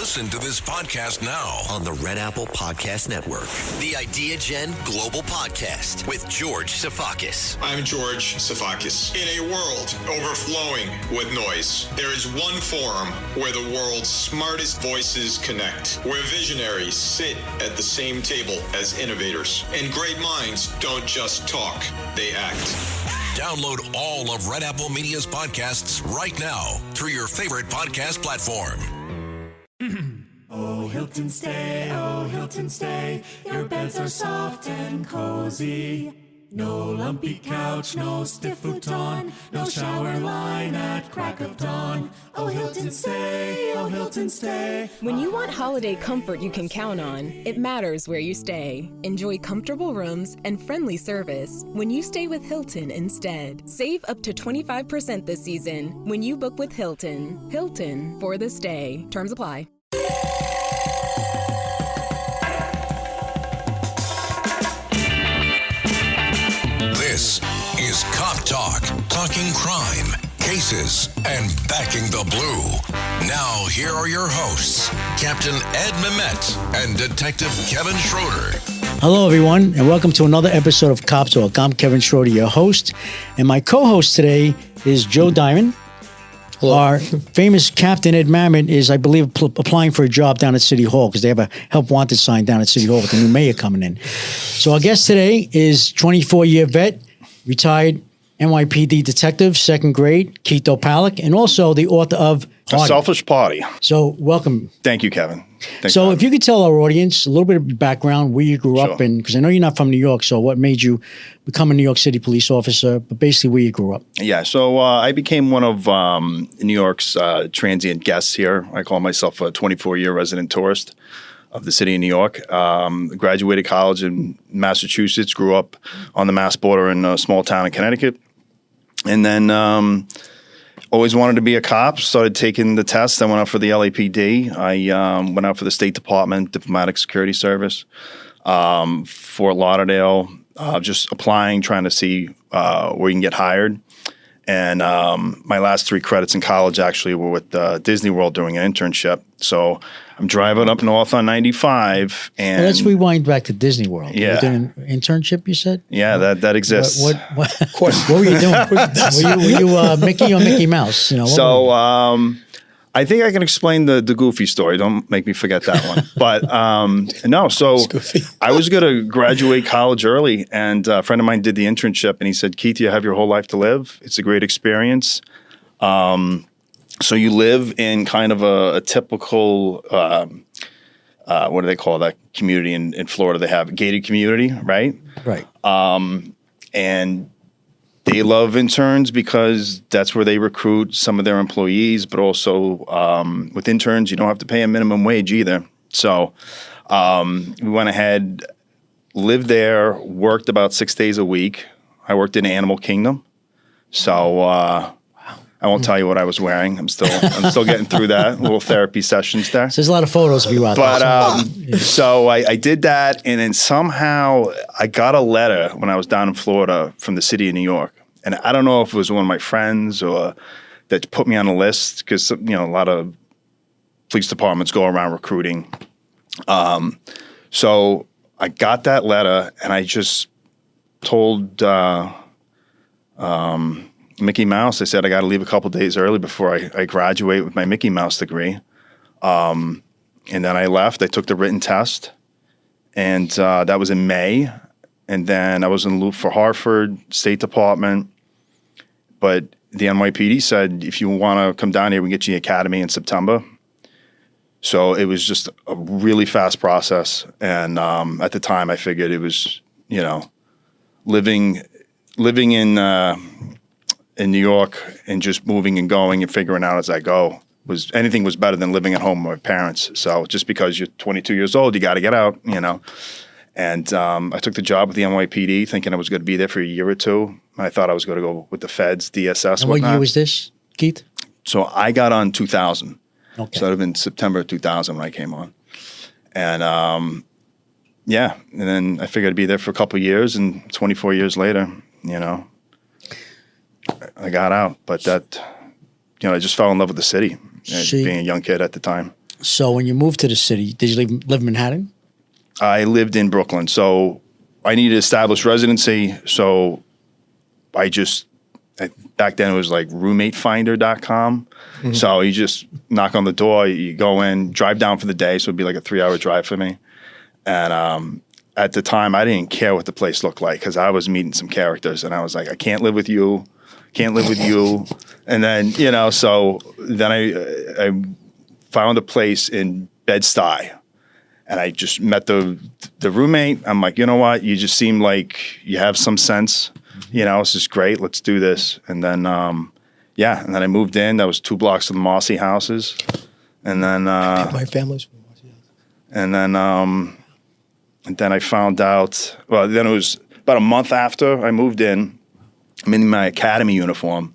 Listen to this podcast now on the Red Apple Podcast Network. The Idea Gen Global Podcast with George Sifakis. I'm George Sifakis. In a world overflowing with noise, there is one forum where the world's smartest voices connect, where visionaries sit at the same table as innovators, and great minds don't just talk, they act. Download all of Red Apple Media's podcasts right now through your favorite podcast platform. Oh, Hilton stay, your beds are soft and cozy. No lumpy couch, no stiff futon, no shower line at crack of dawn. Oh, Hilton stay. When you want holiday comfort you can count on, it matters where you stay. Enjoy comfortable rooms and friendly service when you stay with Hilton instead. Save up to 25% this season when you book with Hilton. Hilton for the stay. Terms apply. This is Cop Talk, talking crime, cases, and backing the blue. Now, here are your hosts, Captain Ed Mehmet and Detective Kevin Schroeder. Hello, everyone, and welcome to another episode of Cop Talk. I'm Kevin Schroeder, your host, and my co-host today is Joe Diamond. Hello. Our famous Captain Ed Mamet is, I believe, applying for a job down at City Hall because they have a help wanted sign down at City Hall with the new mayor coming in. So our guest today is 24-year vet, retired NYPD detective, second grade, Keith Palak, and also the author of A Selfish Party. So welcome. Thank you, Kevin. Thanks so if you could tell our audience a little bit of your background, where you grew up in, because I know you're not from New York, so what made you become a New York City police officer, but basically where you grew up. Yeah, so I became one of New York's transient guests here. I call myself a 24-year resident tourist of the city of New York. Graduated college in Massachusetts, grew up on the Mass border in a small town in Connecticut, and then always wanted to be a cop, started taking the tests. I went out for the LAPD. I went out for the State Department, Diplomatic Security Service, Fort Lauderdale, just applying, trying to see where you can get hired. And my last 3 credits in college actually were with Disney World doing an internship. So I'm driving up north on 95. And well, let's rewind back to Disney World. Yeah. You did an internship, you said? Yeah, that exists. What were you doing? were you Mickey or Mickey Mouse? You know, I think I can explain the Goofy story. Don't make me forget that one. But no, so I was going to graduate college early, and a friend of mine did the internship, and he said, Keith, you have your whole life to live. It's a great experience. So you live in kind of a typical, what do they call that community in Florida? They have a gated community, right? Right. And they love interns because that's where they recruit some of their employees, but also with interns, you don't have to pay a minimum wage either. So we went ahead, lived there, worked about 6 days a week. I worked in Animal Kingdom. So I won't tell you what I was wearing. I'm still getting through that. Little therapy sessions there. So there's a lot of photos of you out there. But so I did that, and then somehow I got a letter when I was down in Florida from the city of New York. And I don't know if it was one of my friends or that put me on the list because, you know, a lot of police departments go around recruiting. So I got that letter, and I just told Mickey Mouse, I said, I got to leave a couple days early before I graduate with my Mickey Mouse degree. And then I left. I took the written test, and that was in May. And then I was in loop for Hartford, State Department. But the NYPD said, if you want to come down here, we can get you the academy in September. So it was just a really fast process. And at the time, I figured it was, you know, living in New York and just moving and going and figuring out as I go anything was better than living at home with my parents. So just because you're 22 years old, you got to get out, you know. And I took the job with the NYPD thinking I was going to be there for a year or two. I thought I was going to go with the feds, DSS, and what year was this, Keith? So I got on 2000. Okay. So it would have been September 2000 when I came on. And yeah, and then I figured I'd be there for a couple of years, and 24 years later, you know, I got out. But that, you know, I just fell in love with the city, being a young kid at the time. So when you moved to the city, did you live in Manhattan? I lived in Brooklyn, so I needed to establish residency. So back then it was like roommatefinder.com. Mm-hmm. So you just knock on the door, you go in, drive down for the day. So it'd be like a 3-hour drive for me. And at the time, I didn't care what the place looked like because I was meeting some characters. And I was like, I can't live with you. Can't live with you. And then, so then I found a place in Bed-Stuy. And I just met the roommate. I'm like, you know what? You just seem like you have some sense. This is great. Let's do this. And then, and then I moved in. That was 2 blocks of the Mossy houses. And then my family's from Mossy houses. And then I found out. Well, then it was about a month after I moved in. I'm in my academy uniform,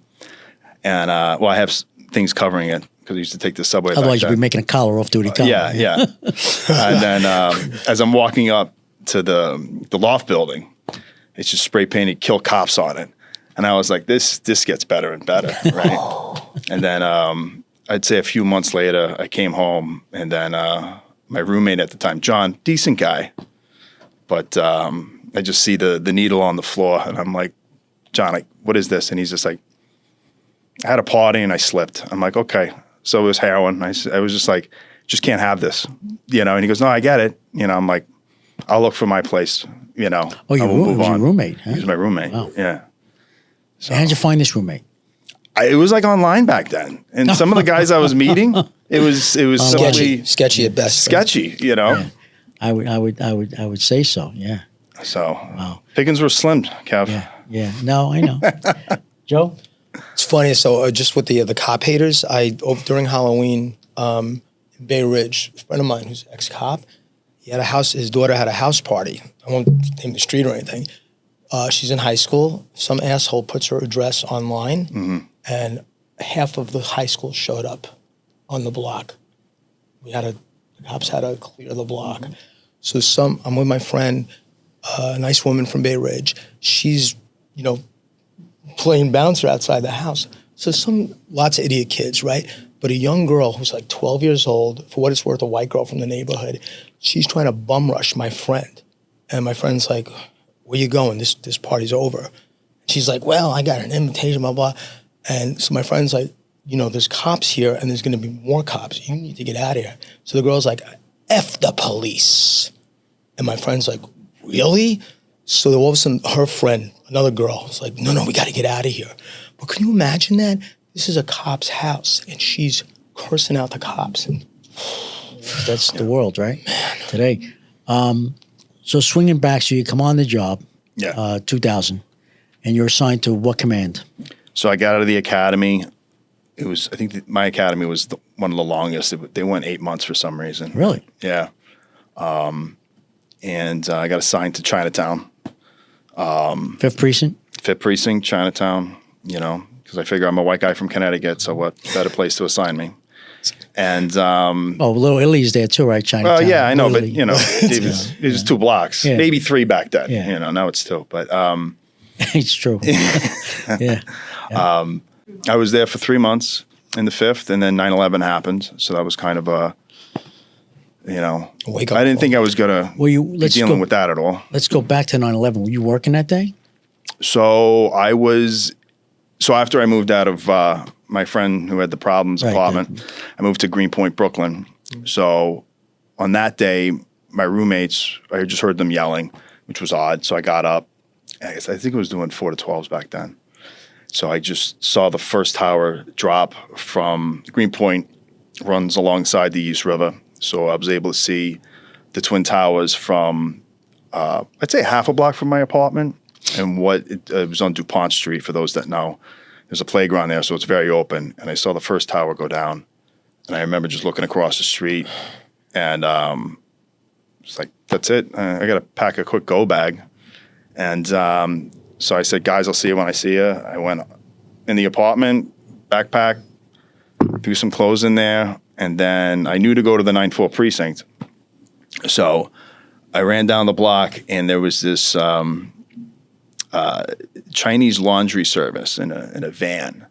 and I have things covering it because I used to take the subway. Otherwise, you'd be making a collar off-duty collar. Yeah. And then as I'm walking up to the loft building, it's just spray painted "Kill Cops" on it, and I was like, "This gets better and better, right?" And then I'd say a few months later, I came home, and then my roommate at the time, John, decent guy, but I just see the needle on the floor, and I'm like, John, what is this? And he's just like, I had a party and I slipped. I'm like, okay. So it was heroin. I was just like, just can't have this, And he goes, no, I get it. I'm like, I'll look for my place, Oh, your roommate, huh? He was my roommate. Wow. Yeah. So, how'd you find this roommate? It was like online back then. And some of the guys I was meeting, it was sketchy at best. Sketchy, Yeah. I would say so. Yeah. So pickings were slim, Kev. Yeah. No, I know. Joe? It's funny. So just with the cop haters, during Halloween in Bay Ridge, a friend of mine who's ex-cop, he had a house. His daughter had a house party. I won't name the street or anything. She's in high school. Some asshole puts her address online, and half of the high school showed up on the block. The cops had to clear the block. So I'm with my friend, a nice woman from Bay Ridge. She's, playing bouncer outside the house. So lots of idiot kids, right? But a young girl who's like 12 years old, for what it's worth, a white girl from the neighborhood, she's trying to bum rush my friend. And my friend's like, where you going? This party's over. She's like, well, I got an invitation, blah, blah. And so my friend's like, there's cops here and there's going to be more cops. You need to get out of here. So the girl's like, F the police. And my friend's like, really? So all of a sudden, her friend, another girl, is like, no, we got to get out of here. But can you imagine that? This is a cop's house, and she's cursing out the cops. And that's the world, right? Man. Today. So swinging back, so you come on the job, 2000, and you're assigned to what command? So I got out of the academy. It was, I think my academy was one of the longest. They went 8 months for some reason. Really? Yeah. And I got assigned to Chinatown. 5th Precinct? 5th Precinct, Chinatown, because I figure I'm a white guy from Connecticut, so what better place to assign me? And Little Italy's there too, right? Chinatown. Well, yeah, I know, Little but it was 2 blocks, maybe 3 back then. Yeah. Now it's 2. But it's true. Yeah. I was there for 3 months in the 5th, and then 9/11 happened, so that was kind of a. I didn't think I was going to be dealing with that at all. Let's go back to 9/11. Were you working that day? So after I moved out of my friend who had the problems apartment, I moved to Greenpoint, Brooklyn. So on that day, my roommates, I just heard them yelling, which was odd. So I got up. I think it was doing 4 to 12s back then. So I just saw the first tower drop from Greenpoint, runs alongside the East River. So I was able to see the Twin Towers from, I'd say half a block from my apartment. And it was on DuPont Street, for those that know. There's a playground there, so it's very open. And I saw the first tower go down. And I remember just looking across the street. And it's like, that's it. I got to pack a quick go bag. And so I said, guys, I'll see you when I see you. I went in the apartment, backpack, threw some clothes in there. And then I knew to go to the 9-4 precinct. So I ran down the block, and there was this Chinese laundry service in a van.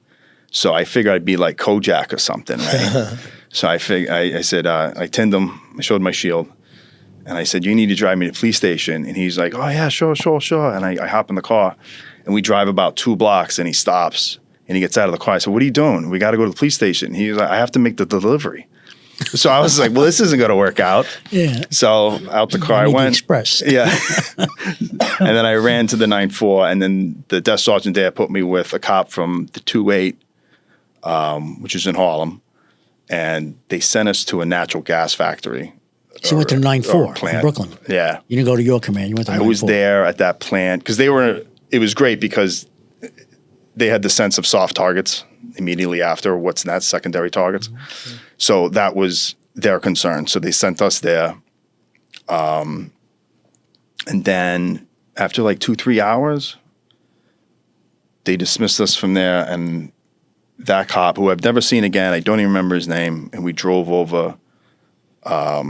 So I figured I'd be like Kojak or something, right? So I said, I tinned him. I showed my shield. And I said, you need to drive me to the police station. And he's like, oh, yeah, sure. And I hop in the car. And we drive about 2 blocks. And he stops. And he gets out of the car. I said, what are you doing? We got to go to the police station. He's like, I have to make the delivery. So I was like, well, this isn't going to work out. Yeah. So out the car I went. Express. Yeah. And then I ran to the 9-4. And then the desk sergeant there put me with a cop from the 2-8, which is in Harlem. And they sent us to a natural gas factory. So you went to the 9-4 in Brooklyn. Yeah. You didn't go to your command. You went to the 9-4. I was there at that plant because it was great because they had the sense of soft targets immediately after what's that secondary targets. Mm-hmm. So that was their concern. So they sent us there. And then after like 2-3 hours, they dismissed us from there. And that cop, who I've never seen again, I don't even remember his name, and we drove over. I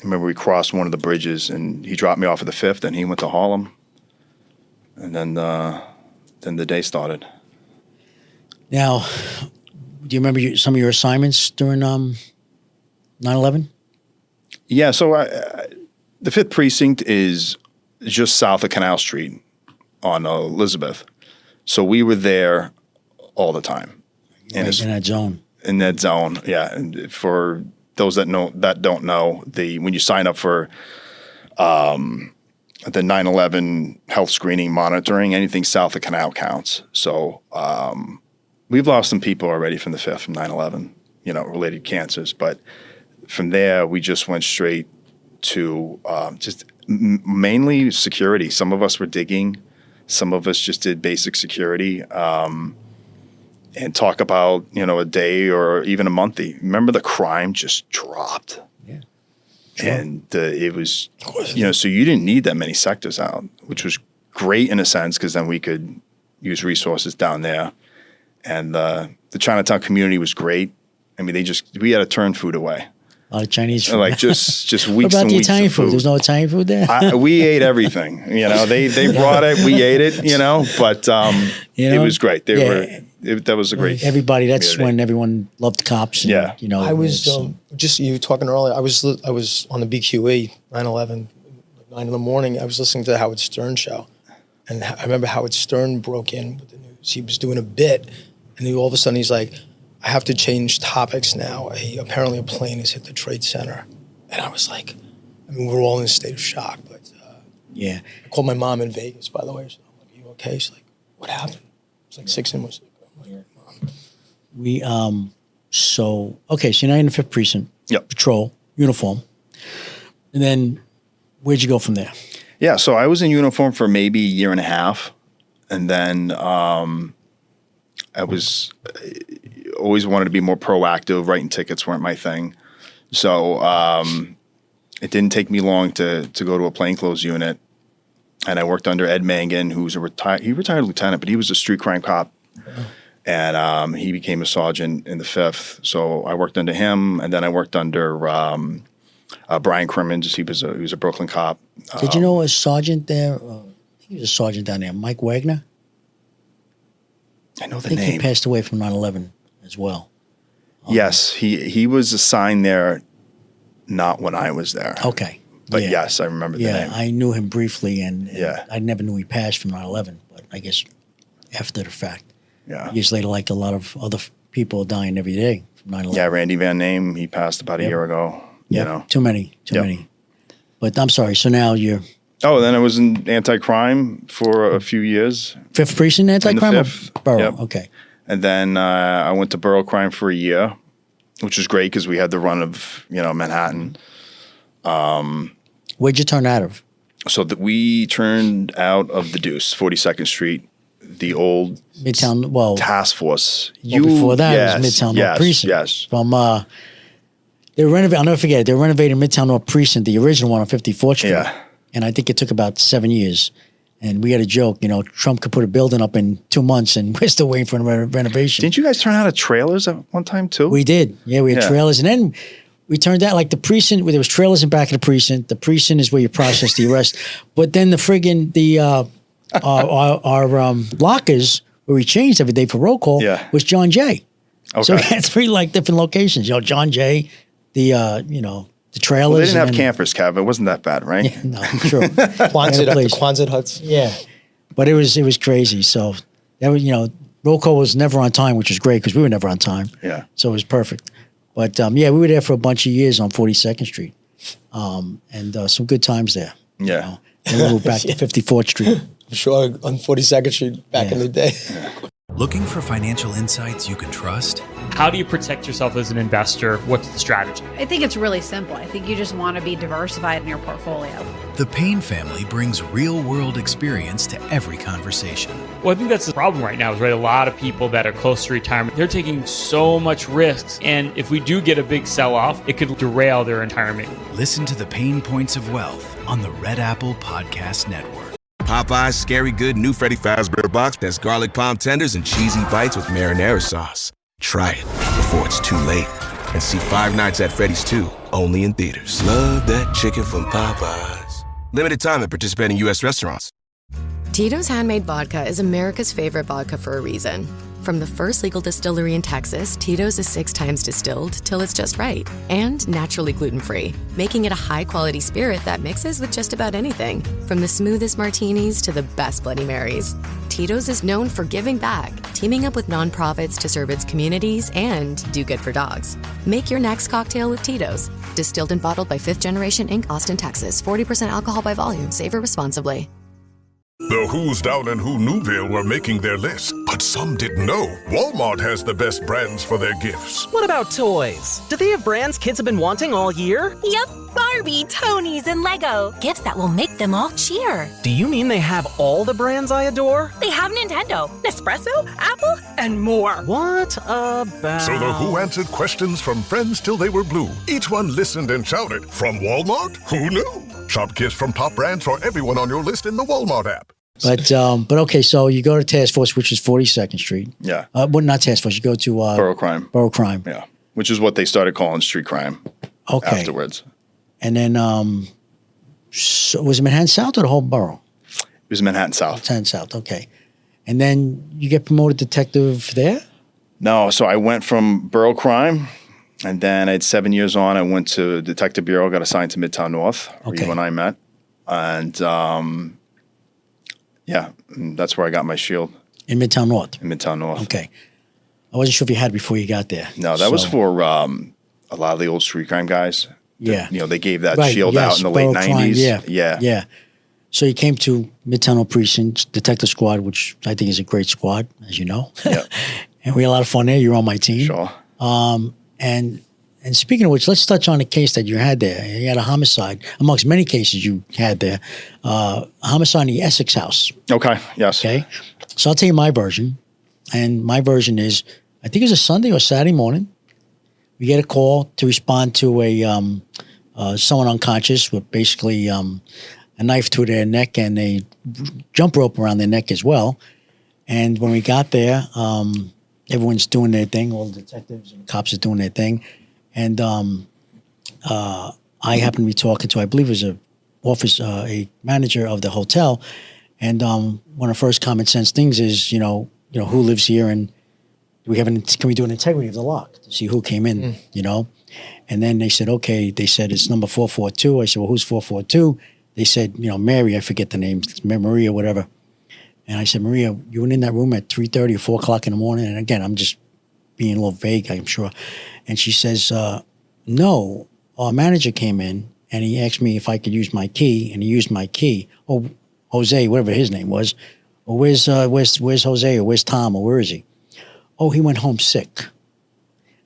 remember we crossed one of the bridges, and he dropped me off at the 5th, and he went to Harlem. And then the day started. Now, do you remember some of your assignments during 9/11? Yeah, so the 5th Precinct is just south of Canal Street on Elizabeth. So we were there all the time. In that zone. In that zone, yeah. And for those that don't know, when you sign up for the 9/11 health screening monitoring, anything south of Canal counts. So we've lost some people already from the 5th, from 9/11, related cancers. But from there, we just went straight to just mainly security. Some of us were digging. Some of us just did basic security. And talk about, a day or even a month. Remember the crime just dropped. Yeah. Sure. And it was, so you didn't need that many sectors out, which was great in a sense because then we could use resources down there. And the Chinatown community was great. I mean, we had to turn food away. A lot of Chinese food. Like just weeks and weeks. What about the Italian Italian food? There's no Italian food there? We ate everything. They brought it. We ate it, but it was great. That was a great everybody. That's community. when everyone loved the cops. And, I was just you were talking earlier. I was on the BQE 9/11, 9 in the morning. I was listening to the Howard Stern show, and I remember Howard Stern broke in with the news. He was doing a bit, and then all of a sudden he's like, "I have to change topics now. Apparently a plane has hit the Trade Center," and I was like, we're all in a state of shock. But I called my mom in Vegas, by the way. So I'm like, "Are you okay?" She's like, "What happened?" It's like 6 months ago. So you're now in the 5th Precinct. Yep. Patrol, uniform. And then where'd you go from there? Yeah, so I was in uniform for maybe a year and a half. And then I always wanted to be more proactive. Writing tickets weren't my thing. So it didn't take me long to go to a plainclothes unit. And I worked under Ed Mangan, who's he retired lieutenant, but he was a street crime cop. Oh. And he became a sergeant in the 5th. So I worked under him, and then I worked under Brian Crimmins. He was a Brooklyn cop. Did you know a sergeant there? I think he was a sergeant down there, Mike Wagner. I know the name. I think he passed away from 9/11 as well. Yes, he was assigned there, not when I was there. Okay. But yes, I remember the name. Yeah, I knew him briefly, and I never knew he passed from 9/11, but I guess after the fact. Yeah. Years later, like a lot of other people dying every day from 9/11. Yeah, Randy Van Name, he passed about a year ago. Yeah, too many. But I'm sorry, so now you're... Oh, then I was in anti-crime for a few years. 5th Precinct anti-crime? In the 5th. Borough, okay. And then I went to borough crime for a year, which was great because we had the run of, Manhattan. Where'd you turn out of? So we turned out of the Deuce, 42nd Street, the old Midtown, task force. Before that, it was Midtown North Precinct. Yes. From, they renovated, I'll never forget it, they renovated Midtown North Precinct, the original one on 54th Street. Yeah. And I think it took about 7 years. And we had a joke, Trump could put a building up in 2 months, and we're still waiting for a renovation. Didn't you guys turn out of trailers at one time too? We did. Yeah, we had trailers. And then we turned out like the precinct, where there was trailers in back of the precinct. The precinct is where you process the arrest. But then our lockers, where we changed every day for roll call, was John Jay. So we Okay. had 3 like different locations. You know, John Jay, the trailers. Well, they didn't have and then- campers, Kev. It wasn't that bad, right? Yeah, no, true. Quonset, place. the Quonset huts. Yeah, but it was crazy. So that was, roll call was never on time, which was great because we were never on time. Yeah. So it was perfect. But we were there for a bunch of years on 42nd Street, and some good times there. Yeah. And we moved back to 54th Street. I'm sure on 42nd Street back in the day. Looking for financial insights you can trust? How do you protect yourself as an investor? What's the strategy? I think it's really simple. I think you just want to be diversified in your portfolio. The Payne family brings real-world experience to every conversation. Well, I think that's the problem right now is, right, a lot of people that are close to retirement, they're taking so much risks. And if we do get a big sell-off, it could derail their retirement. Listen to The Payne Points of Wealth on the Red Apple Podcast Network. Popeye's Scary Good new Freddy Fazbear Box has garlic palm tenders and cheesy bites with marinara sauce. Try it before it's too late. And see Five Nights at Freddy's 2, only in theaters. Love that chicken from Popeyes. Limited time at participating U.S. restaurants. Tito's Handmade Vodka is America's favorite vodka for a reason. From the first legal distillery in Texas, Tito's is 6 times distilled till it's just right. And naturally gluten-free, making it a high-quality spirit that mixes with just about anything. From the smoothest martinis to the best Bloody Marys. Tito's is known for giving back, teaming up with nonprofits to serve its communities and do good for dogs. Make your next cocktail with Tito's. Distilled and bottled by 5th Generation Inc., Austin, Texas. 40% alcohol by volume. Savor responsibly. The Who's Down in Who Newville were making their list, but some didn't know Walmart has the best brands for their gifts. What about toys? Do they have brands kids have been wanting all year? Yep, Barbie, Tony's, and Lego. Gifts that will make them all cheer. Do you mean they have all the brands I adore? They have Nintendo, Nespresso, Apple, and more. What about... So the Who answered questions from friends till they were blue. Each one listened and shouted, from Walmart? Who knew? Shop gifts from top brands for everyone on your list in the Walmart app. But okay, so you go to Task Force, which is 42nd Street. Yeah. Well, not Task Force. You go to Borough Crime. Borough Crime. Yeah. Which is what they started calling street crime. Okay. Afterwards. And then, so was it Manhattan South or the whole borough? It was Manhattan South. Manhattan South. Okay. And then you get promoted detective there? No. So I went from Borough Crime, and then I had 7 years on. I went to Detective Bureau, got assigned to Midtown North, where you and I met. And yeah, and that's where I got my shield. In Midtown North? In Midtown North. Okay. I wasn't sure if you had before you got there. No, that was for a lot of the old street crime guys. Yeah. They gave that shield out in the late 90s. Yeah. So you came to Midtown North Precinct Detective Squad, which I think is a great squad, as you know. Yeah. And we had a lot of fun there. You were on my team. Sure. And speaking of which, let's touch on the case that you had there. You had a homicide, amongst many cases you had there. A homicide in the Essex house. Okay, yes. Okay. So I'll tell you my version. And my version is, I think it was a Sunday or Saturday morning. We get a call to respond to someone unconscious with basically a knife to their neck and a jump rope around their neck as well. And when we got there, everyone's doing their thing. All the detectives and cops are doing their thing. And I happened to be talking to, I believe it was a manager of the hotel. And one of the first common sense things is, who lives here and can we do an integrity of the lock to see who came in, And then they said, okay, it's number 442. I said, well, who's 442? They said, Mary, I forget the name, Maria, whatever. And I said, Maria, you were in that room at 3:30 or 4 o'clock in the morning? And again, I'm just being a little vague, I'm sure. And she says, no, our manager came in and he asked me if I could use my key, and he used my key. Oh, Jose, whatever his name was. Or where's Jose, or where's Tom, or where is he? Oh, he went home sick.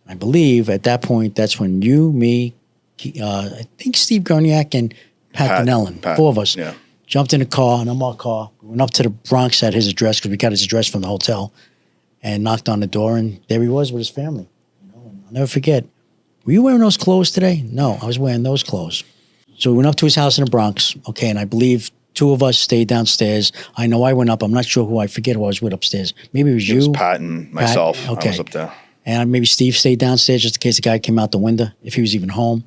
I believe at that point, that's when you, me, I think Steve Gurniak and Pat Donnellan, 4 of us, jumped in a car, an unmarked car. We went up to the Bronx at his address because we got his address from the hotel, and knocked on the door, and there he was with his family. I'll never forget. Were you wearing those clothes today? No, I was wearing those clothes. So we went up to his house in the Bronx, okay, and I believe 2 of us stayed downstairs. I know I went up. I'm not sure who. I forget who I was with upstairs. Maybe it was you. It was Pat and myself. Okay. I was up there. And maybe Steve stayed downstairs just in case the guy came out the window, if he was even home.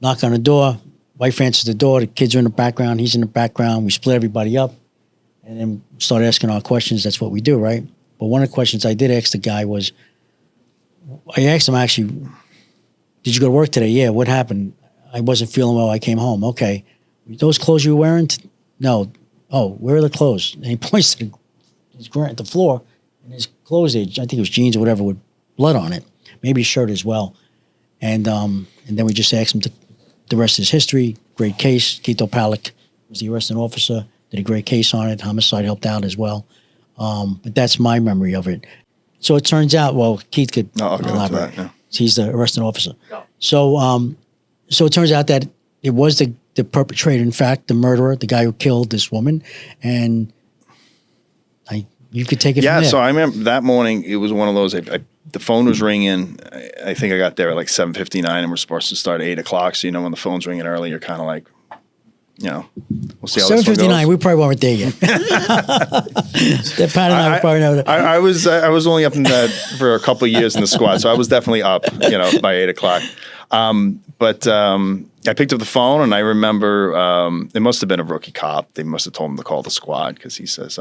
Knock on the door. Wife answers the door. The kids are in the background. He's in the background. We split everybody up and then start asking our questions. That's what we do, right? But one of the questions I did ask the guy was, I asked him actually, did you go to work today? Yeah. What happened? I wasn't feeling well. I came home. Okay. Those clothes you were wearing? No. Oh, where are the clothes? And he points to the floor, and his clothes, I think it was jeans or whatever, with blood on it. Maybe his shirt as well. And then we just asked him the rest of his history. Great case. Quito Palic was the arresting officer. Did a great case on it. Homicide helped out as well. But that's my memory of it. So it turns out, well, Keith could elaborate. Yeah. He's the arresting officer. So it turns out that it was the perpetrator, in fact, the murderer, the guy who killed this woman. And you could take it from there. Yeah, so I remember that morning, it was one of those, the phone was ringing. I think I got there at like 7:59 and we're supposed to start at 8 o'clock. So, when the phone's ringing early, you're kind of like, we'll see how this one goes. 7:59, we probably weren't there yet. That Pat and I probably know that. I was only up in that for a couple of years in the squad, so I was definitely up, by 8 o'clock. But I picked up the phone and I remember it must have been a rookie cop. They must have told him to call the squad because he says,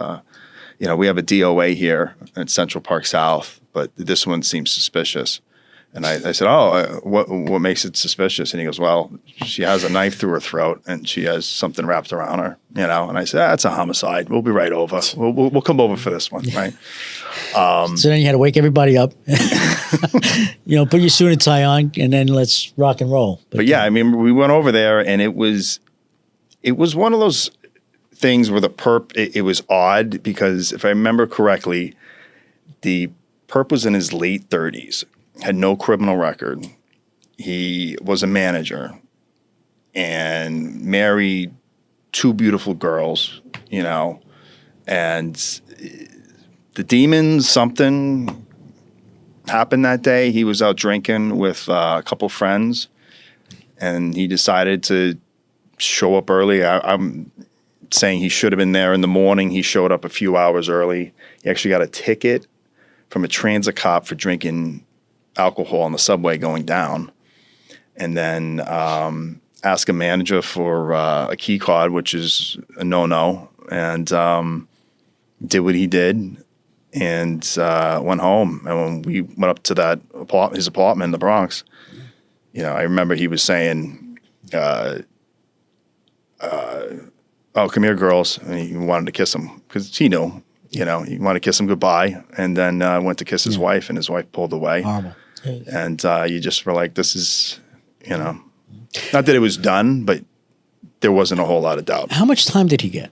we have a DOA here at Central Park South, but this one seems suspicious. And I said, what makes it suspicious? And he goes, well, she has a knife through her throat and she has something wrapped around her, And I said, that's a homicide. We'll be right over. We'll come over for this one, right? So then you had to wake everybody up, put your suit and tie on, and then let's rock and roll. But yeah, we went over there and it was one of those things where the perp, it was odd because if I remember correctly, the perp was in his late 30s. Had no criminal record. He was a manager and married 2 beautiful girls, and the demons, something happened that day. He was out drinking with a couple friends and he decided to show up early. I'm saying he should have been there in the morning. He showed up a few hours early. He actually got a ticket from a transit cop for drinking alcohol on the subway going down, and then ask a manager for a key card, which is a no-no, and did what he did and went home. And when we went up to his apartment in the Bronx, I remember he was saying, oh, come here, girls. And he wanted to kiss him because he knew, he wanted to kiss him goodbye. And then went to kiss his wife, and his wife pulled away. Horrible. And you just were like, this is, not that it was done, but there wasn't a whole lot of doubt. How much time did he get?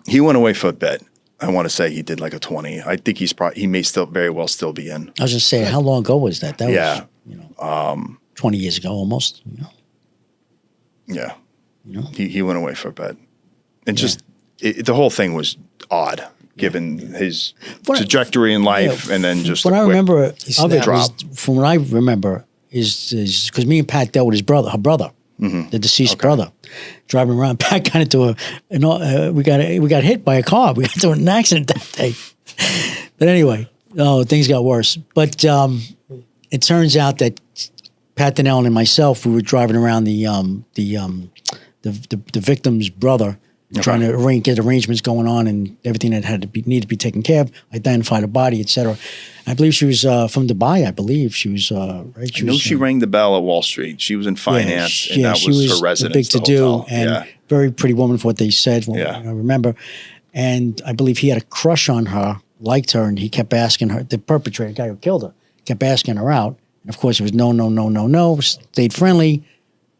He went away for a bit. I want to say he did like a 20. I think he may still very well still be in. I was just saying, how long ago was that? That was, 20 years ago almost. Yeah. He went away for a bit. And just, the whole thing was odd. Given his trajectory in life, and then just what I remember of it was, from what I remember is because me and Pat dealt with her brother, the deceased brother, driving around. Pat got into we got hit by a car. We got into an accident that day. But anyway, things got worse. But it turns out that Pat Donnell and myself, we were driving around the victim's brother. Trying to get arrangements going on and everything that needed to be taken care of, identify the body, etc. I believe she was from Dubai. I believe she was right. She rang the bell at Wall Street. She was in finance, and that she was her residence. Big to do, and very pretty woman for what they said. I remember, and I believe he had a crush on her, liked her, and he kept asking her. The perpetrator, the guy who killed her, kept asking her out, and of course it was no. Stayed friendly.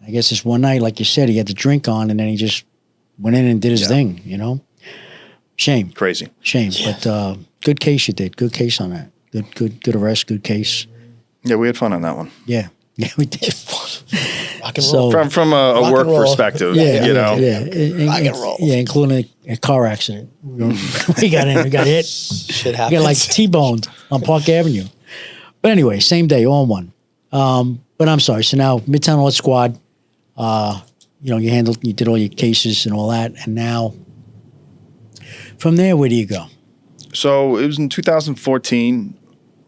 I guess this one night, like you said, he had the drink on, and then he just went in and did his thing, Shame. Crazy. Shame. Yeah. But good case you did. Good case on that. Good arrest, good case. Yeah, we had fun on that one. Yeah. Yeah, we did. Rock and roll. From a work perspective, Yeah. Rock and roll. Yeah, including a car accident. We got hit. Shit happens. We got like T-boned on Park Avenue. But anyway, same day, all in one. But I'm sorry. So now Midtown North Squad, you did all your cases and all that, and now from there, where do you go? So it was in 2014.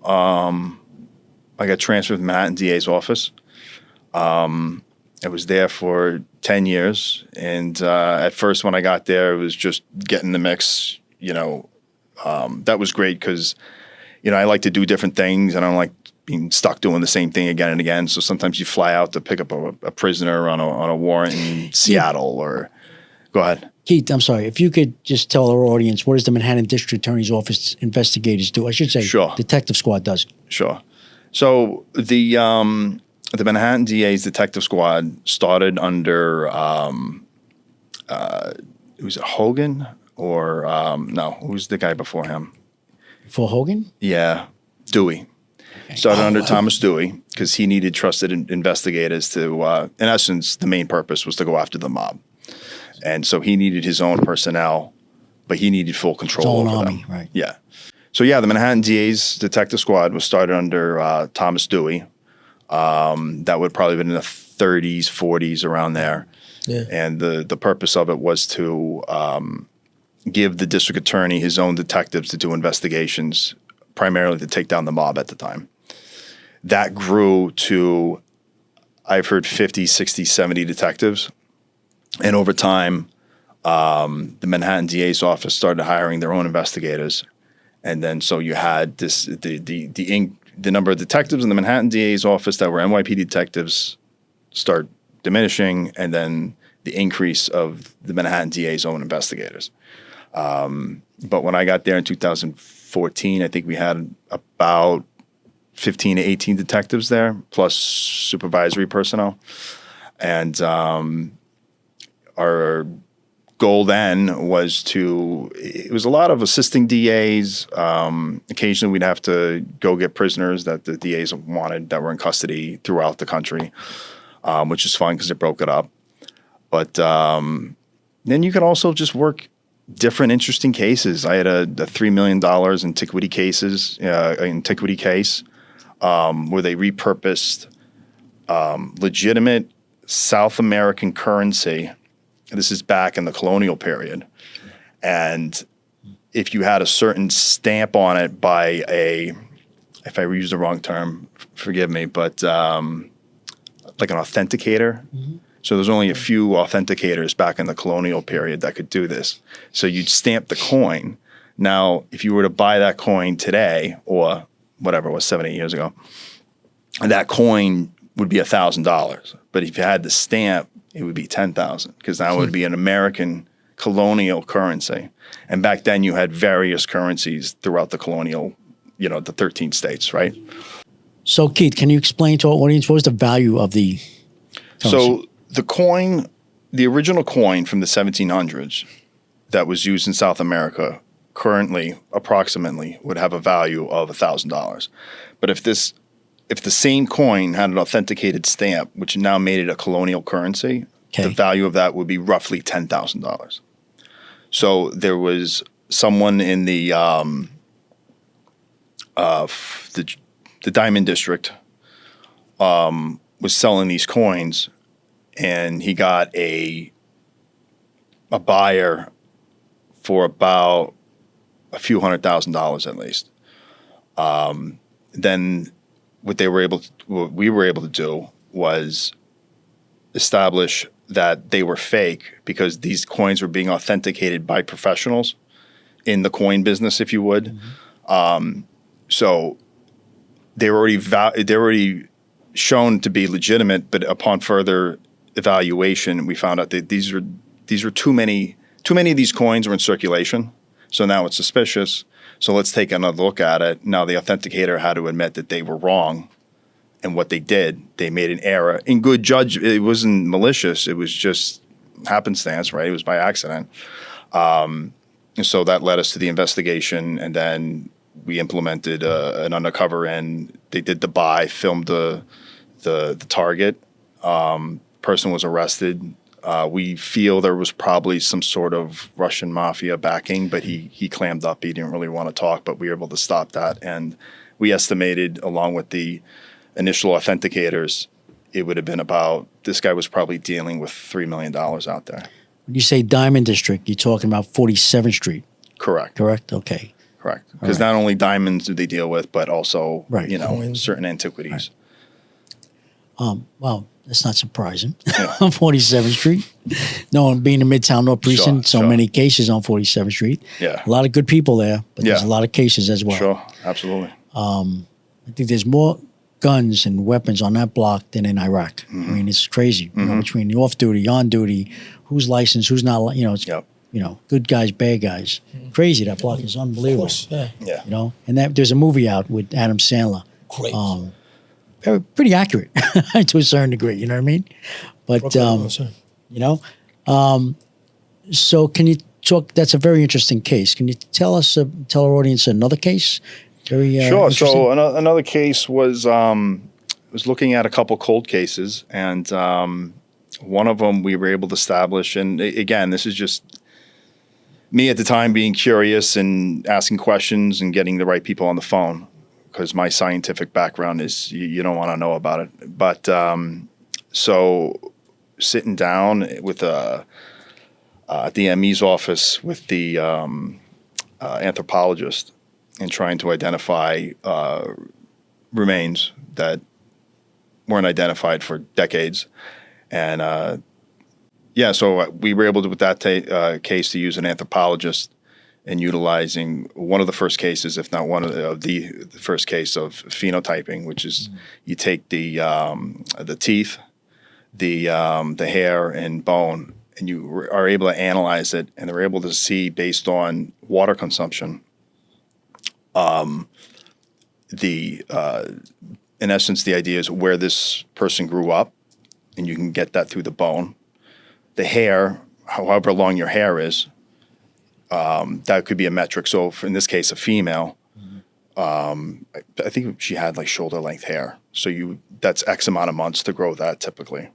I got transferred to Manhattan DA's office. I was there for 10 years, and at first when I got there, it was just getting the mix. That was great because I like to do different things, and I don't like being stuck doing the same thing again and again. So sometimes you fly out to pick up a prisoner on a warrant in Seattle or go ahead. Keith, I'm sorry. If you could just tell our audience, what does the Manhattan District Attorney's Office investigators do? I should say Detective Squad does. Sure. So the Manhattan DA's Detective Squad started under, was it Hogan or, no, who's the guy before him? Before Hogan? Yeah, Dewey. Started under Thomas Dewey because he needed trusted investigators to, in essence, the main purpose was to go after the mob. And so he needed his own personnel, but he needed full control over them. Right. Yeah. So yeah, the Manhattan DA's Detective Squad was started under Thomas Dewey. That would probably have been in the 30s, 40s, around there. Yeah. And the purpose of it was to give the district attorney his own detectives to do investigations, primarily to take down the mob at the time. That grew to, I've heard 50, 60, 70 detectives. And over time, the Manhattan DA's office started hiring their own investigators. And then so you had this the number of detectives in the Manhattan DA's office that were NYPD detectives start diminishing, and then the increase of the Manhattan DA's own investigators. But when I got there in 2014, I think we had about 15 to 18 detectives there, plus supervisory personnel. And our goal then was it was a lot of assisting DAs. Occasionally we'd have to go get prisoners that the DAs wanted that were in custody throughout the country, which is fun because it broke it up. But then you could also just work different interesting cases. I had a $3 million antiquity case where they repurposed legitimate South American currency. This is back in the colonial period. And if you had a certain stamp on it by if I use the wrong term, forgive me, but like an authenticator. Mm-hmm. So there's only a few authenticators back in the colonial period that could do this. So you'd stamp the coin. Now, if you were to buy that coin today, or whatever it was, 7, 8 years ago, that coin would be $1,000. But if you had the stamp, it would be $10,000 because that would be an American colonial currency. And back then you had various currencies throughout the colonial, the 13 states, right? So Keith, can you explain to our audience what was the value of the currency? So the coin, the original coin from the 1700s that was used in South America currently approximately would have a value of $1,000. But if the same coin had an authenticated stamp, which now made it a colonial currency, the value of that would be roughly $10,000. So there was someone in the Diamond District was selling these coins, and he got a buyer for about a few $100,000 at least. Then what we were able to do was establish that they were fake because these coins were being authenticated by professionals in the coin business, if you would. Mm-hmm. So they were already shown to be legitimate, but upon further evaluation, we found out that these are too many of these coins were in circulation. So now it's suspicious. So let's take another look at it. Now the authenticator had to admit that they were wrong. And what they did, they made an error. In good judgment, it wasn't malicious. It was just happenstance, right? It was by accident. And so that led us to the investigation. And then we implemented an undercover, and they did the buy, filmed the target. Person was arrested. We feel there was probably some sort of Russian mafia backing, but he clammed up. He didn't really want to talk, but we were able to stop that. And we estimated, along with the initial authenticators, it would have been this guy was probably dealing with $3 million out there. When you say Diamond District, you're talking about 47th Street. Correct. Okay. Correct. Because not only diamonds do they deal with, but also, right. Certain antiquities. Right. Wow. That's not surprising. On 47th Street. No one being in Midtown North Precinct, so many cases on 47th Street. Yeah. A lot of good people there, but there's a lot of cases as well. Sure, absolutely. I think there's more guns and weapons on that block than in Iraq. I mean, it's crazy. You know, between the off duty, on duty, who's licensed, who's not. You know, it's good guys, bad guys. Crazy. That block is unbelievable. Of course, yeah. You know, and there's a movie out with Adam Sandler. Great. Pretty accurate to a certain degree. You know what I mean? But you know, so can you talk? That's a very interesting case. Can you tell our audience another case? Very sure. So another case was looking at a couple cold cases, and one of them we were able to establish. And again, this is just me at the time being curious and asking questions and getting the right people on the phone, because my scientific background is you don't want to know about it. But so sitting down with at the ME's office with the anthropologist and trying to identify remains that weren't identified for decades. And so we were able to, with that case, to use an anthropologist and utilizing one of the first cases, if not one of the first case of phenotyping, which is you take the teeth, the hair and bone, and you are able to analyze it, and they're able to see based on water consumption, in essence, the idea is where this person grew up, and you can get that through the bone. The hair, however long your hair is, that could be a metric. So in this case, a female, I think she had like shoulder length hair. So that's X amount of months to grow that typically.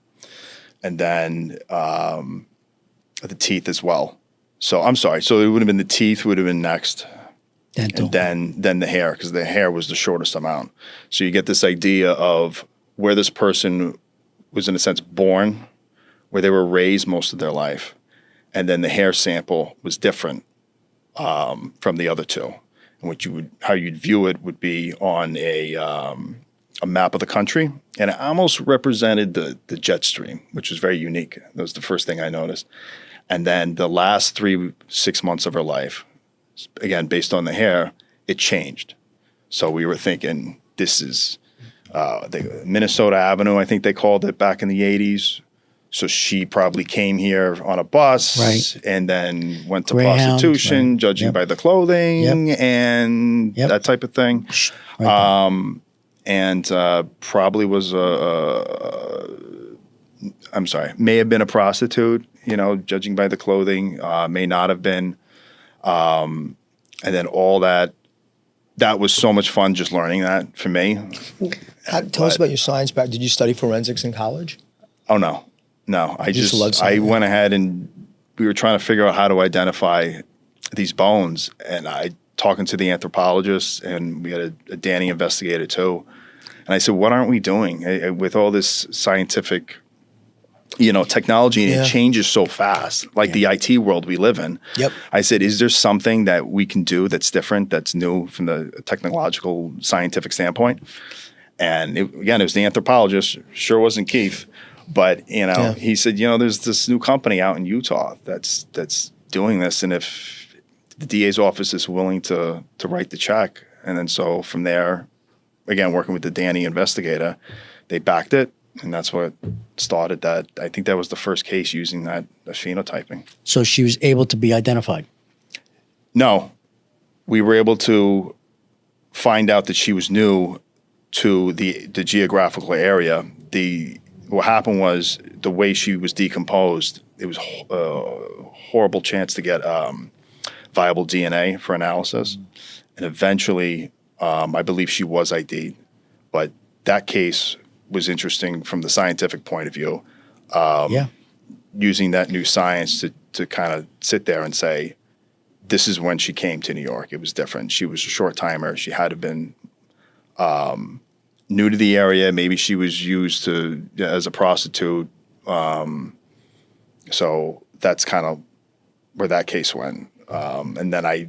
And then the teeth as well. So I'm sorry. So it would have been the teeth would have been next. Dental. And then the hair, because the hair was the shortest amount. So you get this idea of where this person was in a sense born, where they were raised most of their life. And then the hair sample was different from the other two. And how you'd view it would be on a map of the country, and it almost represented the jet stream, which was very unique. That was the first thing I noticed. And then the last 6 months of her life, again based on the hair, it changed. So we were thinking this is the Minnesota Avenue, I think they called it back in the 80s. So she probably came here on a bus, right, and then went to prostitution, right, judging by the clothing and that type of thing. Right. And probably was may have been a prostitute, judging by the clothing, may not have been. And then all that was so much fun just learning that for me. Tell us about your science background. Did you study forensics in college? Oh, no. No, I went ahead and we were trying to figure out how to identify these bones, and talking to the anthropologist, and we had a Danny investigator too. And I said, what aren't we doing with all this scientific, technology, and it changes so fast, like the IT world we live in. Yep. I said, is there something that we can do that's different, that's new from the technological scientific standpoint? And it was the anthropologist, sure wasn't Keith. But, he said, there's this new company out in Utah that's doing this. And if the DA's office is willing to write the check. And then so from there, again, working with the Danny investigator, they backed it. And that's what started that. I think that was the first case using that phenotyping. So she was able to be identified? No. We were able to find out that she was new to the geographical area. What happened was the way she was decomposed, it was a horrible chance to get viable DNA for analysis. And eventually, I believe she was ID'd. But that case was interesting from the scientific point of view. Using that new science to kind of sit there and say, this is when she came to New York. It was different. She was a short-timer. She had to have been new to the area. Maybe she was used as a prostitute. So that's kind of where that case went. And then I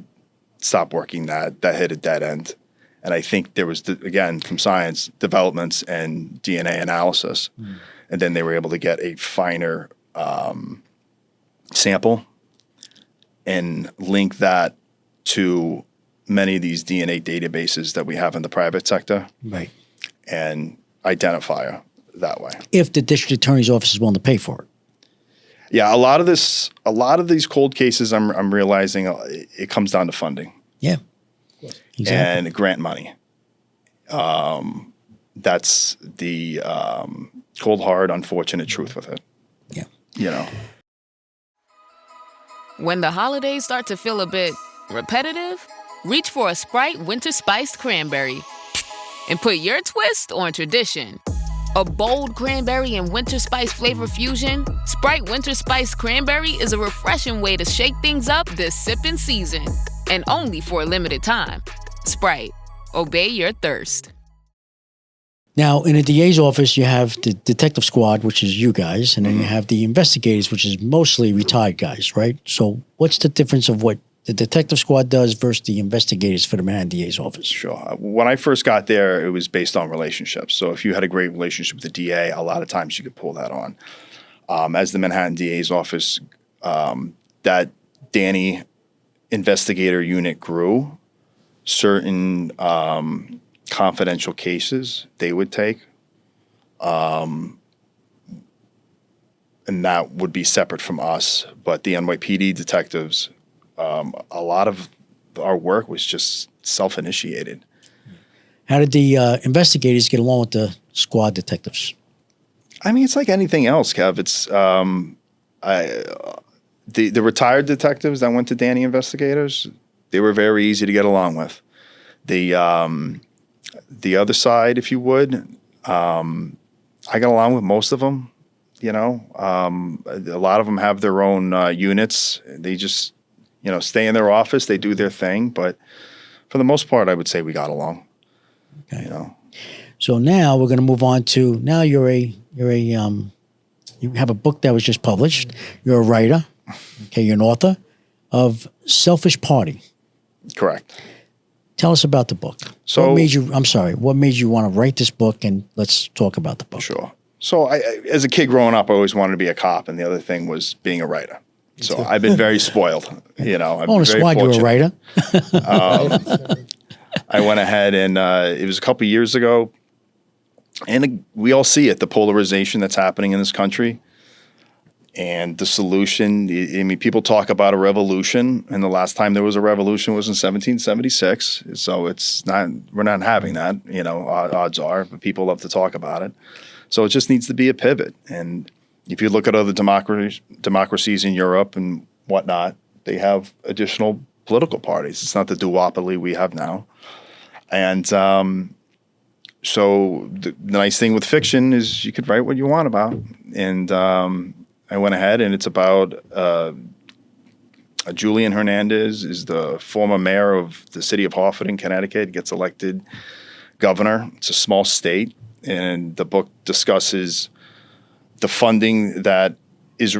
stopped working that hit a dead end. And I think there was, again, from science, developments and DNA analysis. And then they were able to get a finer sample and link that to many of these DNA databases that we have in the private sector. Right. And identify her that way. If the district attorney's office is willing to pay for it. Yeah, a lot of these cold cases, I'm realizing it comes down to funding. Yeah. Exactly. And grant money. That's the cold, hard, unfortunate truth with it. Yeah. You know. When the holidays start to feel a bit repetitive, reach for a Sprite Winter Spiced Cranberry and put your twist on tradition. A bold cranberry and winter spice flavor fusion, Sprite Winter Spiced Cranberry is a refreshing way to shake things up this sipping season. And only for a limited time. Sprite. Obey your thirst. Now, in a DA's office, you have the detective squad, which is you guys, and then you have the investigators, which is mostly retired guys, right? So what's the difference of what the detective squad does versus the investigators for the Manhattan DA's office? Sure. When I first got there, it was based on relationships. So if you had a great relationship with the DA, a lot of times you could pull that on. As the Manhattan DA's office, that Danny investigator unit grew, certain confidential cases they would take, and that would be separate from us. But the NYPD detectives, a lot of our work was just self-initiated. How did the investigators get along with the squad detectives? I mean, it's like anything else, Kev. It's the retired detectives that went to Danny investigators, they were very easy to get along with. The other side, if you would, I got along with most of them. You know, a lot of them have their own units. They just, stay in their office. They do their thing. But for the most part, I would say we got along. Okay. So now we're going to move on to, now you have a book that was just published. You're a writer. Okay, you're an author of Selfish Party. Correct. Tell us about the book. So, what made you want to write this book, and let's talk about the book. Sure. So as a kid growing up, I always wanted to be a cop, and the other thing was being a writer. So I've been very spoiled, I've been very squad, you're a writer. I went ahead and it was a couple of years ago, and we all see it, the polarization that's happening in this country. And the solution, I mean, people talk about a revolution, and the last time there was a revolution was in 1776. So we're not having that, odds are, but people love to talk about it. So it just needs to be a pivot. And if you look at other democracies in Europe and whatnot, they have additional political parties. It's not the duopoly we have now. And so the nice thing with fiction is you could write what you want about. And I went ahead, and it's about Julian Hernandez is the former mayor of the city of Hartford in Connecticut, gets elected governor. It's a small state, and the book discusses the funding that is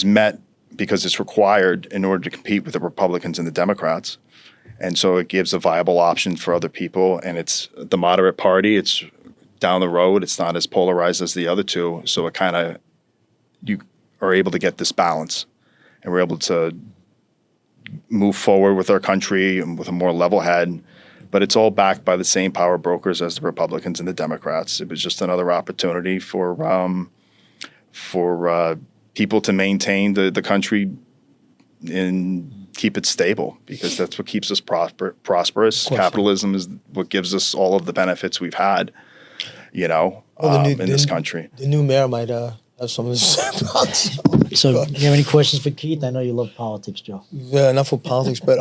met because it's required in order to compete with the Republicans and the Democrats. And so it gives a viable option for other people, and it's the moderate party. It's down the road. It's not as polarized as the other two, so it kind of you are able to get this balance, and we're able to move forward with our country and with a more level head. But it's all backed by the same power brokers as the Republicans and the Democrats. It was just another opportunity for people to maintain the country and keep it stable, because that's what keeps us prosperous. Capitalism is what gives us all of the benefits we've had, in this country. The new mayor might have some of this. So, do you have any questions for Keith? I know you love politics, Joe. Yeah, enough for politics, but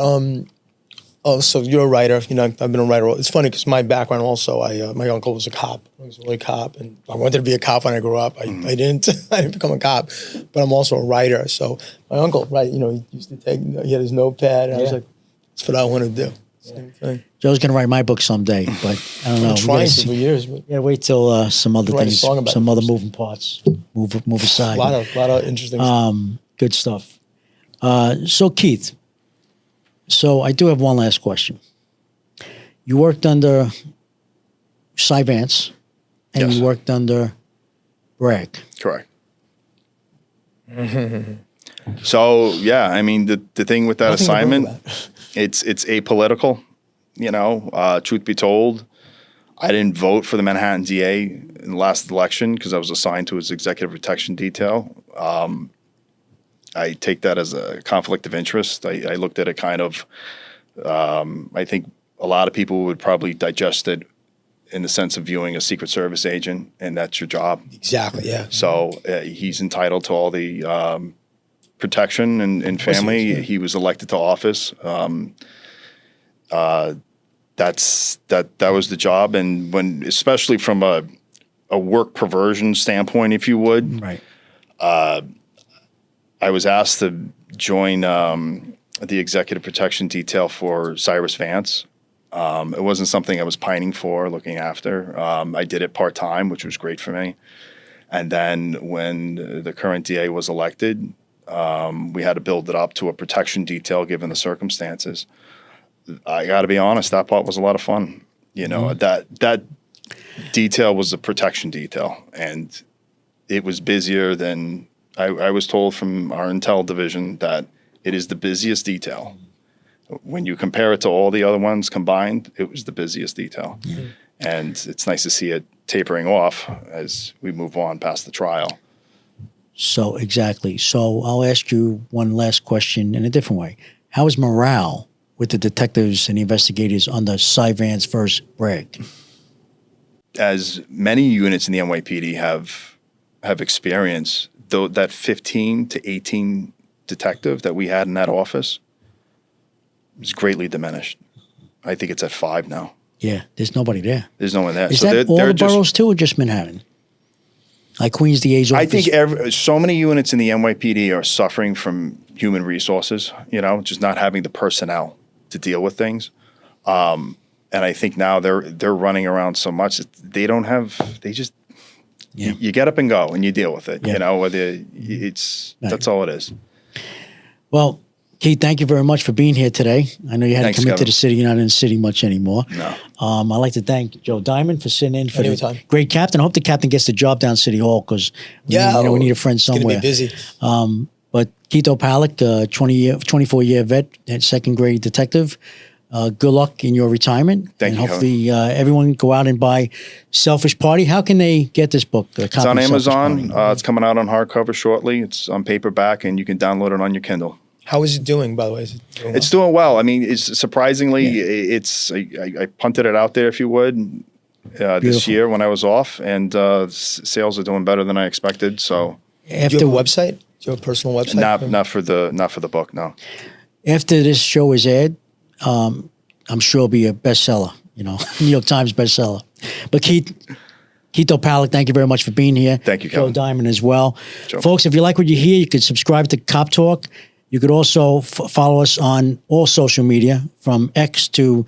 so you're a writer. I've been a writer. It's funny because my background also, my uncle was a cop. He was a really cop, and I wanted to be a cop when I grew up. I didn't become a cop, but I'm also a writer. So my uncle, he used to he had his notepad, and I was like, that's what I want to do. Same thing. Joe's going to write my book someday, but I don't know. I'm trying to for years. But wait till some other things, some other moving parts move aside. A lot of interesting stuff. Good stuff. So Keith, I do have one last question. You worked under Cy Vance, and Yes. you worked under brag. Correct. So yeah, I mean the thing with that assignment, it's apolitical. Truth be told, I didn't vote for the Manhattan DA in the last election because I was assigned to his executive protection detail. I take that as a conflict of interest. I looked at it kind of. I think a lot of people would probably digest it in the sense of viewing a Secret Service agent, and that's your job. Exactly. Yeah. So he's entitled to all the protection and family. He was elected to office. That was the job, and especially from a work perversion standpoint, if you would, right. I was asked to join the executive protection detail for Cyrus Vance. It wasn't something I was pining for, looking after. I did it part-time, which was great for me. And then when the current DA was elected, we had to build it up to a protection detail given the circumstances. I got to be honest, that part was a lot of fun. That detail was a protection detail, and it was busier than I was told from our intel division that it is the busiest detail. When you compare it to all the other ones combined, it was the busiest detail. Mm-hmm. And it's nice to see it tapering off as we move on past the trial. So, exactly. So I'll ask you one last question in a different way. How is morale with the detectives and the investigators on the Cy Vance versus Bragg? As many units in the NYPD have experienced, though, that 15 to 18 detective that we had in that office is greatly diminished. I think it's at 5 now. Yeah, there's nobody there. There's no one there. Is that all the boroughs too, or just Manhattan? Like Queens DA's office? I think so many units in the NYPD are suffering from human resources, just not having the personnel to deal with things. And I think now they're running around so much that you get up and go and you deal with it. That's all it is. Well, Keith, thank you very much for being here today. I know you had to come into the city. You're not in the city much anymore. No. I'd like to thank Joe Diamond for sitting in for the great captain. I hope the captain gets the job down City Hall because we need a friend somewhere. It's going to be busy. But Keith O'Pallick, 24-year vet and second grade detective, good luck in your retirement. Thank you. And hopefully everyone go out and buy Selfish Party. How can they get this book? It's on Amazon. It's coming out on hardcover shortly. It's on paperback, and you can download it on your Kindle. How is it doing, by the way? It's doing well. I mean, it's surprisingly, I punted it out there, if you would, this year when I was off, and sales are doing better than I expected. So, do you have a website? Do you have a personal website? Not for the book. No. After this show is aired, I'm sure it'll be a bestseller. New York Times bestseller. But Keith O'Pallick, thank you very much for being here. Thank you, Kevin. Joe Diamond as well. Joe. Folks, if you like what you hear, you can subscribe to Cop Talk. You could also follow us on all social media, from X to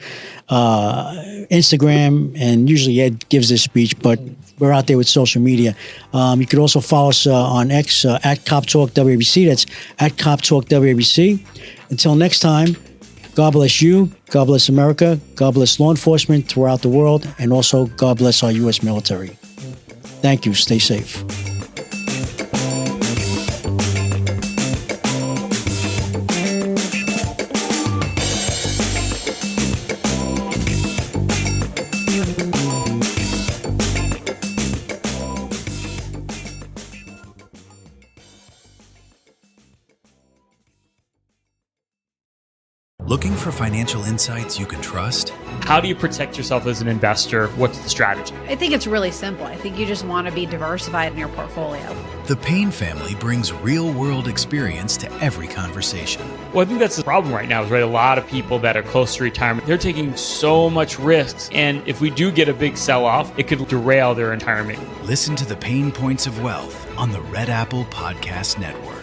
Instagram, and usually Ed gives this speech, but we're out there with social media. You could also follow us on X at Cop Talk WABC. That's at Cop Talk WABC. Until next time, God bless you, God bless America, God bless law enforcement throughout the world, and also God bless our U.S. military. Thank you. Stay safe. Looking for financial insights you can trust? How do you protect yourself as an investor? What's the strategy? I think it's really simple. I think you just want to be diversified in your portfolio. The Payne family brings real-world experience to every conversation. Well, I think that's the problem right now, is a lot of people that are close to retirement, they're taking so much risks. And if we do get a big sell-off, it could derail their retirement. Listen to The Payne Points of Wealth on the Red Apple Podcast Network.